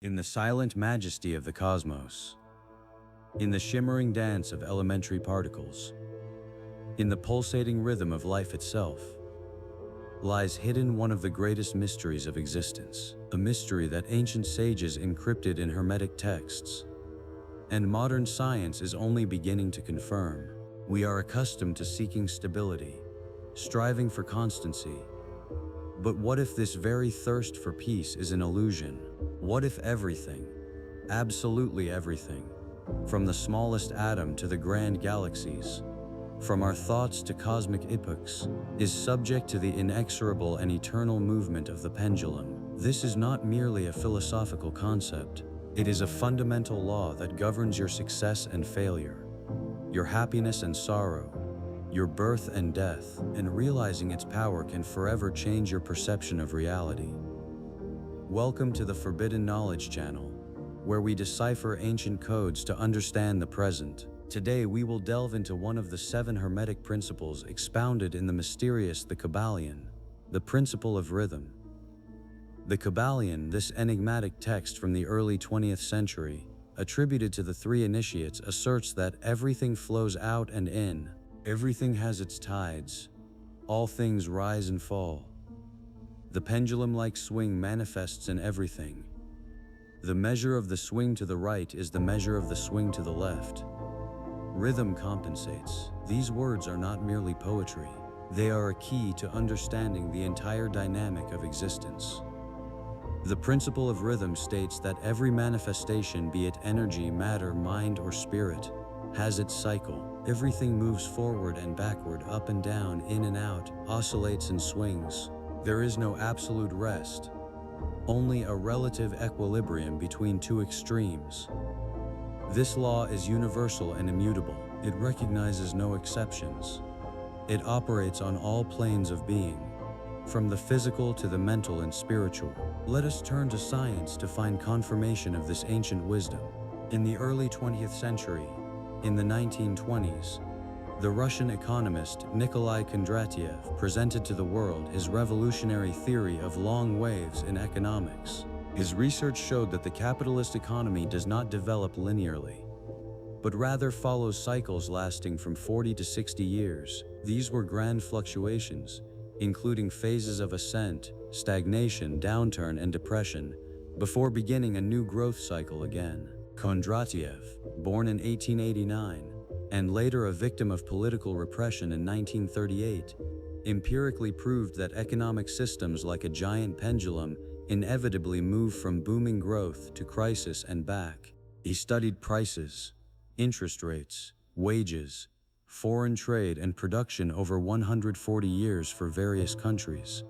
In the silent majesty of the cosmos, in the shimmering dance of elementary particles, in the pulsating rhythm of life itself, lies hidden one of the greatest mysteries of existence, a mystery that ancient sages encrypted in hermetic texts, and modern science is only beginning to confirm. We are accustomed to seeking stability, striving for constancy. But what if this very thirst for peace is an illusion? What if everything, absolutely everything, from the smallest atom to the grand galaxies, from our thoughts to cosmic epochs, is subject to the inexorable and eternal movement of the pendulum? This is not merely a philosophical concept. It is a fundamental law that governs your success and failure, your happiness and sorrow, your birth and death, and realizing its power can forever change your perception of reality. Welcome to the Forbidden Knowledge Channel, where we decipher ancient codes to understand the present. Today we will delve into one of the 7 Hermetic principles expounded in the mysterious the Kybalion, the principle of rhythm. The Kybalion, this enigmatic text from the early 20th century, attributed to the 3 initiates, asserts that everything flows out and in, everything has its tides, all things rise and fall. The pendulum-like swing manifests in everything. The measure of the swing to the right is the measure of the swing to the left. Rhythm compensates. These words are not merely poetry. They are a key to understanding the entire dynamic of existence. The principle of rhythm states that every manifestation, be it energy, matter, mind, or spirit, has its cycle. Everything moves forward and backward, up and down, in and out, oscillates and swings. There is no absolute rest, only a relative equilibrium between 2 extremes. This law is universal and immutable. It recognizes no exceptions. It operates on all planes of being, from the physical to the mental and spiritual. Let us turn to science to find confirmation of this ancient wisdom. In the early 20th century, in the 1920s, the Russian economist Nikolai Kondratiev presented to the world his revolutionary theory of long waves in economics. His research showed that the capitalist economy does not develop linearly, but rather follows cycles lasting from 40 to 60 years. These were grand fluctuations, including phases of ascent, stagnation, downturn, and depression, before beginning a new growth cycle again. Kondratiev, born in 1889, and later a victim of political repression in 1938, empirically proved that economic systems, like a giant pendulum, inevitably move from booming growth to crisis and back. He studied prices, interest rates, wages, foreign trade, and production over 140 years for various countries,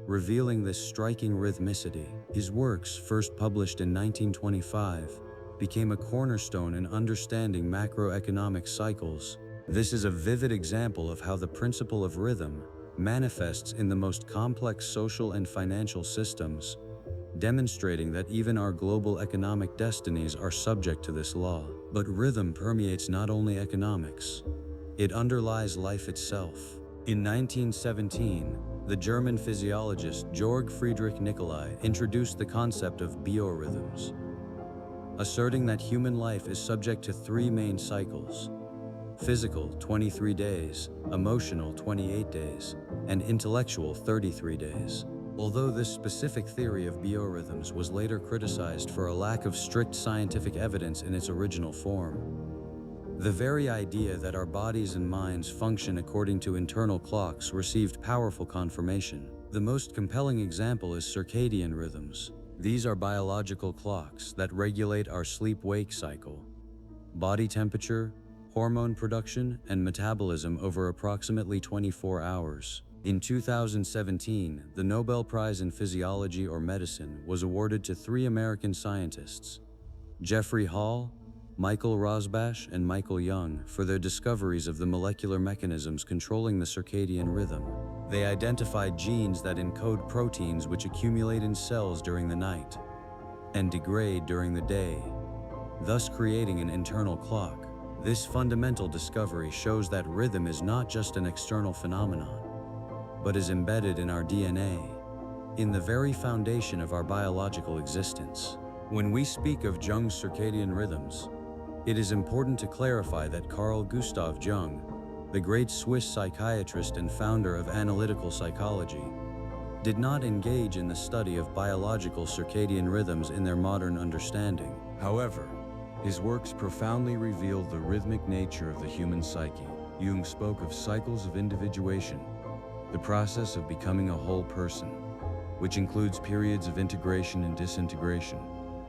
revealing this striking rhythmicity. His works, first published in 1925, became a cornerstone in understanding macroeconomic cycles. This is a vivid example of how the principle of rhythm manifests in the most complex social and financial systems, demonstrating that even our global economic destinies are subject to this law. But rhythm permeates not only economics, it underlies life itself. In 1917, the German physiologist Georg Friedrich Nicolai introduced the concept of biorhythms, asserting that human life is subject to 3 main cycles: physical, 23 days, emotional, 28 days, and intellectual, 33 days. Although this specific theory of biorhythms was later criticized for a lack of strict scientific evidence in its original form, the very idea that our bodies and minds function according to internal clocks received powerful confirmation. The most compelling example is circadian rhythms. These are biological clocks that regulate our sleep-wake cycle, body temperature, hormone production, and metabolism over approximately 24 hours. In 2017, the Nobel Prize in Physiology or Medicine was awarded to 3 American scientists, Jeffrey Hall, Michael Rosbash, and Michael Jung, for their discoveries of the molecular mechanisms controlling the circadian rhythm. They identified genes that encode proteins which accumulate in cells during the night and degrade during the day, thus creating an internal clock. This fundamental discovery shows that rhythm is not just an external phenomenon, but is embedded in our DNA, in the very foundation of our biological existence. When we speak of Jung's circadian rhythms, it is important to clarify that Carl Gustav Jung, the great Swiss psychiatrist and founder of analytical psychology, did not engage in the study of biological circadian rhythms in their modern understanding. However, his works profoundly revealed the rhythmic nature of the human psyche. Jung spoke of cycles of individuation, the process of becoming a whole person, which includes periods of integration and disintegration,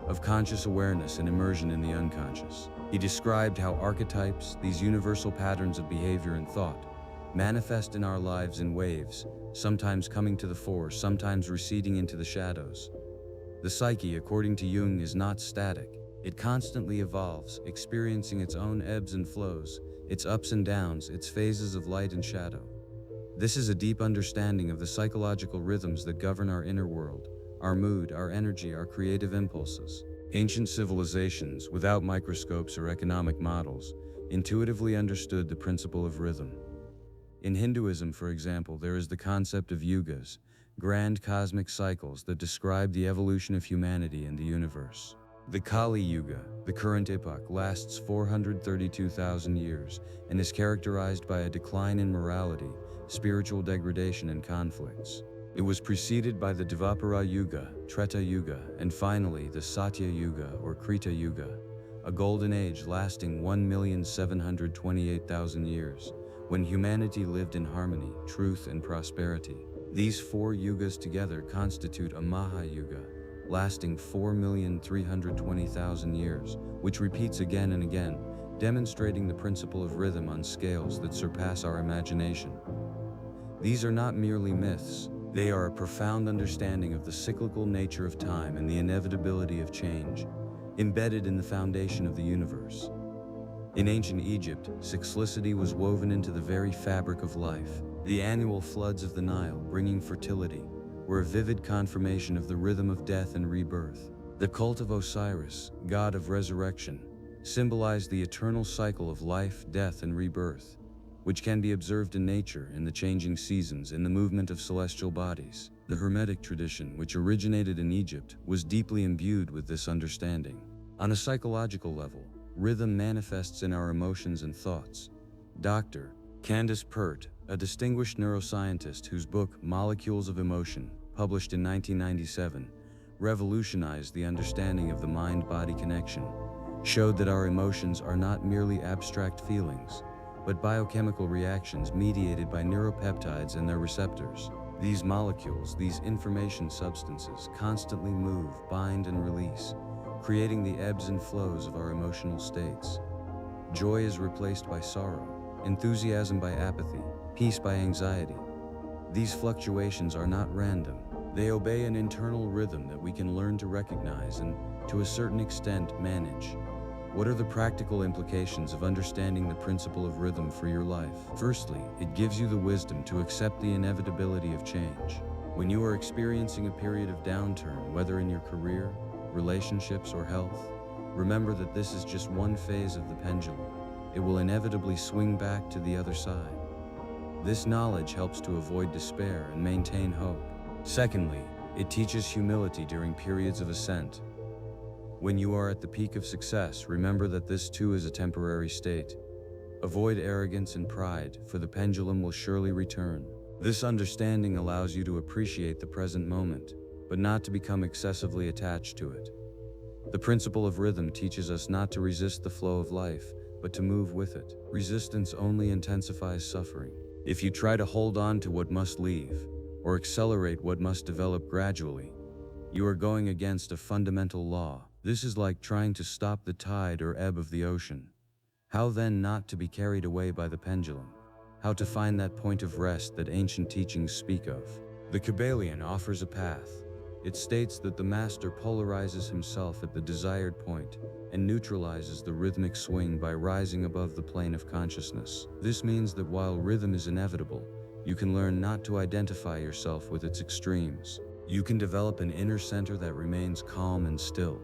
of conscious awareness and immersion in the unconscious. He described how archetypes, these universal patterns of behavior and thought, manifest in our lives in waves, sometimes coming to the fore, sometimes receding into the shadows. The psyche, according to Jung, is not static. It constantly evolves, experiencing its own ebbs and flows, its ups and downs, its phases of light and shadow. This is a deep understanding of the psychological rhythms that govern our inner world, our mood, our energy, our creative impulses. Ancient civilizations, without microscopes or economic models, intuitively understood the principle of rhythm. In Hinduism, for example, there is the concept of yugas, grand cosmic cycles that describe the evolution of humanity and the universe. The Kali Yuga, the current epoch, lasts 432,000 years and is characterized by a decline in morality, spiritual degradation, and conflicts. It was preceded by the Dvapara Yuga, Treta Yuga, and finally the Satya Yuga or Krita Yuga, a golden age lasting 1,728,000 years, when humanity lived in harmony, truth, and prosperity. These four yugas together constitute a Maha Yuga, lasting 4,320,000 years, which repeats again and again, demonstrating the principle of rhythm on scales that surpass our imagination. These are not merely myths. They are a profound understanding of the cyclical nature of time and the inevitability of change, embedded in the foundation of the universe. In ancient Egypt, cyclicity was woven into the very fabric of life. The annual floods of the Nile, bringing fertility, were a vivid confirmation of the rhythm of death and rebirth. The cult of Osiris, god of resurrection, symbolized the eternal cycle of life, death, and rebirth, which can be observed in nature, in the changing seasons, in the movement of celestial bodies. The Hermetic tradition, which originated in Egypt, was deeply imbued with this understanding. On a psychological level, rhythm manifests in our emotions and thoughts. Dr. Candace Pert, a distinguished neuroscientist whose book Molecules of Emotion, published in 1997, revolutionized the understanding of the mind-body connection, showed that our emotions are not merely abstract feelings, but biochemical reactions mediated by neuropeptides and their receptors. These molecules, these information substances, constantly move, bind, and release, creating the ebbs and flows of our emotional states. Joy is replaced by sorrow, enthusiasm by apathy, peace by anxiety. These fluctuations are not random. They obey an internal rhythm that we can learn to recognize and, to a certain extent, manage. What are the practical implications of understanding the principle of rhythm for your life? Firstly, it gives you the wisdom to accept the inevitability of change. When you are experiencing a period of downturn, whether in your career, relationships, or health, remember that this is just one phase of the pendulum. It will inevitably swing back to the other side. This knowledge helps to avoid despair and maintain hope. Secondly, it teaches humility during periods of ascent. When you are at the peak of success, remember that this too is a temporary state. Avoid arrogance and pride, for the pendulum will surely return. This understanding allows you to appreciate the present moment, but not to become excessively attached to it. The principle of rhythm teaches us not to resist the flow of life, but to move with it. Resistance only intensifies suffering. If you try to hold on to what must leave, or accelerate what must develop gradually, you are going against a fundamental law. This is like trying to stop the tide or ebb of the ocean. How then not to be carried away by the pendulum? How to find that point of rest that ancient teachings speak of? The Kybalion offers a path. It states that the master polarizes himself at the desired point and neutralizes the rhythmic swing by rising above the plane of consciousness. This means that while rhythm is inevitable, you can learn not to identify yourself with its extremes. You can develop an inner center that remains calm and still,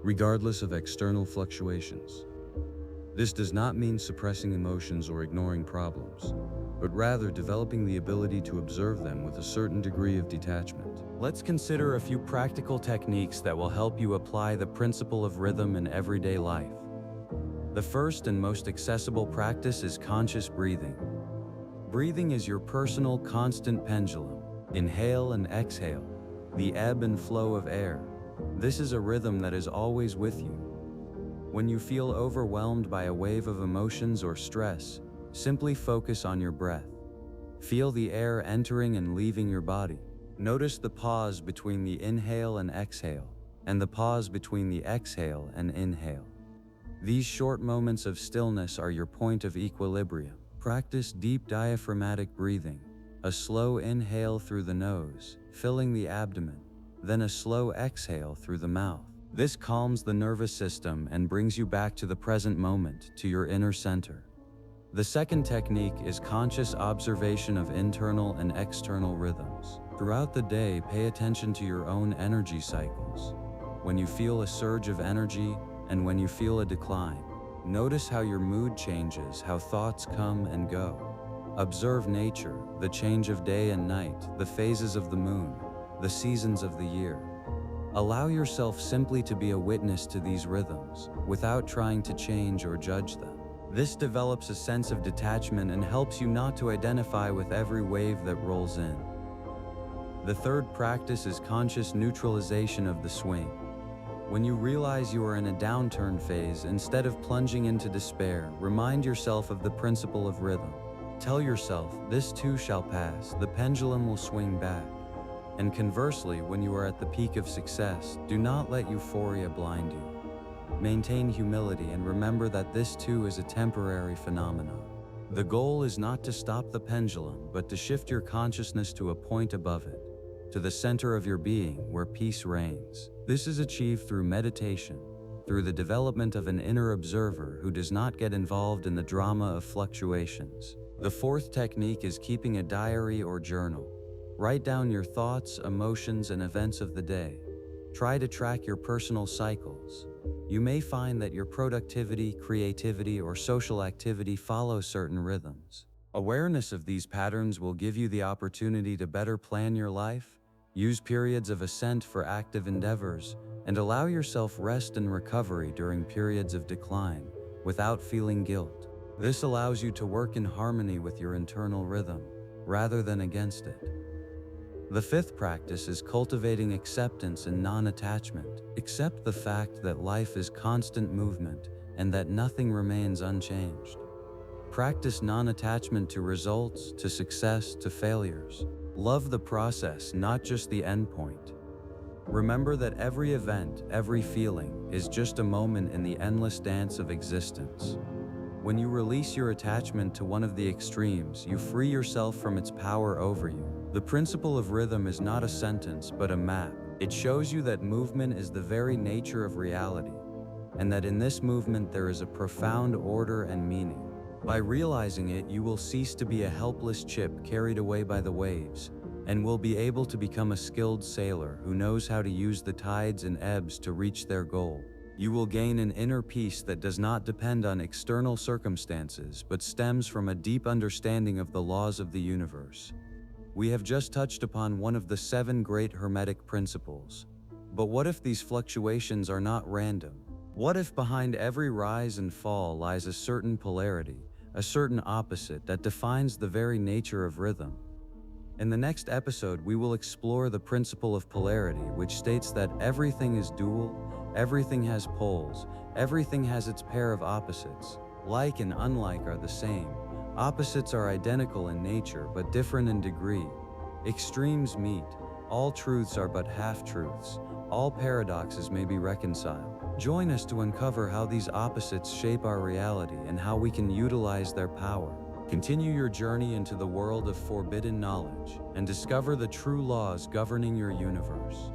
regardless of external fluctuations. This does not mean suppressing emotions or ignoring problems, but rather developing the ability to observe them with a certain degree of detachment. Let's consider a few practical techniques that will help you apply the principle of rhythm in everyday life. The first and most accessible practice is conscious breathing. Breathing is your personal constant pendulum. Inhale and exhale, the ebb and flow of air. This is a rhythm that is always with you. When you feel overwhelmed by a wave of emotions or stress, simply focus on your breath. Feel the air entering and leaving your body. Notice the pause between the inhale and exhale, and the pause between the exhale and inhale. These short moments of stillness are your point of equilibrium. Practice deep diaphragmatic breathing. A slow inhale through the nose, filling the abdomen, then a slow exhale through the mouth. This calms the nervous system and brings you back to the present moment, to your inner center. The second technique is conscious observation of internal and external rhythms. Throughout the day, pay attention to your own energy cycles. When you feel a surge of energy and when you feel a decline, notice how your mood changes, how thoughts come and go. Observe nature, the change of day and night, the phases of the moon, the seasons of the year. Allow yourself simply to be a witness to these rhythms, without trying to change or judge them. This develops a sense of detachment and helps you not to identify with every wave that rolls in. The third practice is conscious neutralization of the swing. When you realize you are in a downturn phase, instead of plunging into despair, remind yourself of the principle of rhythm. Tell yourself, this too shall pass, the pendulum will swing back. And conversely, when you are at the peak of success, do not let euphoria blind you. Maintain humility and remember that this too is a temporary phenomenon. The goal is not to stop the pendulum, but to shift your consciousness to a point above it, to the center of your being where peace reigns. This is achieved through meditation, through the development of an inner observer who does not get involved in the drama of fluctuations. The fourth technique is keeping a diary or journal. Write down your thoughts, emotions, and events of the day. Try to track your personal cycles. You may find that your productivity, creativity, or social activity follow certain rhythms. Awareness of these patterns will give you the opportunity to better plan your life, use periods of ascent for active endeavors, and allow yourself rest and recovery during periods of decline, without feeling guilt. This allows you to work in harmony with your internal rhythm, rather than against it. The fifth practice is cultivating acceptance and non-attachment. Accept the fact that life is constant movement and that nothing remains unchanged. Practice non-attachment to results, to success, to failures. Love the process, not just the endpoint. Remember that every event, every feeling, is just a moment in the endless dance of existence. When you release your attachment to one of the extremes, you free yourself from its power over you. The principle of rhythm is not a sentence, but a map. It shows you that movement is the very nature of reality, and that in this movement there is a profound order and meaning. By realizing it, you will cease to be a helpless chip carried away by the waves, and will be able to become a skilled sailor who knows how to use the tides and ebbs to reach their goal. You will gain an inner peace that does not depend on external circumstances, but stems from a deep understanding of the laws of the universe. We have just touched upon one of the 7 great Hermetic principles. But what if these fluctuations are not random? What if behind every rise and fall lies a certain polarity, a certain opposite that defines the very nature of rhythm? In the next episode, we will explore the principle of polarity, which states that everything is dual, everything has poles, everything has its pair of opposites. Like and unlike are the same. Opposites are identical in nature, but different in degree. Extremes meet. All truths are but half-truths. All paradoxes may be reconciled. Join us to uncover how these opposites shape our reality and how we can utilize their power. Continue your journey into the world of forbidden knowledge and discover the true laws governing your universe.